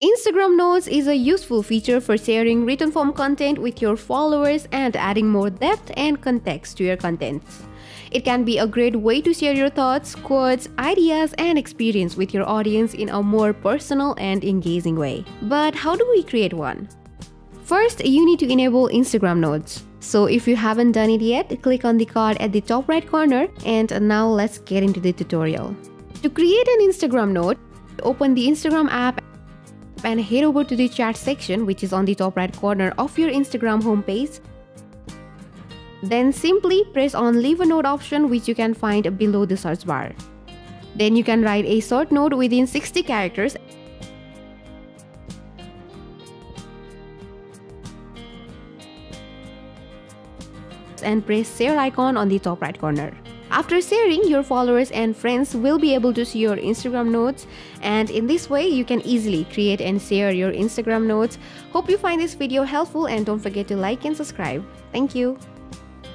Instagram Notes is a useful feature for sharing written form content with your followers and adding more depth and context to your content. It can be a great way to share your thoughts, quotes, ideas, and experience with your audience in a more personal and engaging way. But how do we create one? First, you need to enable Instagram Notes. So if you haven't done it yet, click on the card at the top right corner, and now let's get into the tutorial. To create an Instagram note, open the Instagram app and head over to the chat section, which is on the top right corner of your Instagram homepage. Then simply press on leave a note option, which you can find below the search bar. Then you can write a short note within 60 characters and press share icon on the top right corner. After sharing, your followers and friends will be able to see your Instagram notes, and in this way you can easily create and share your Instagram notes. Hope you find this video helpful, and don't forget to like and subscribe. Thank you.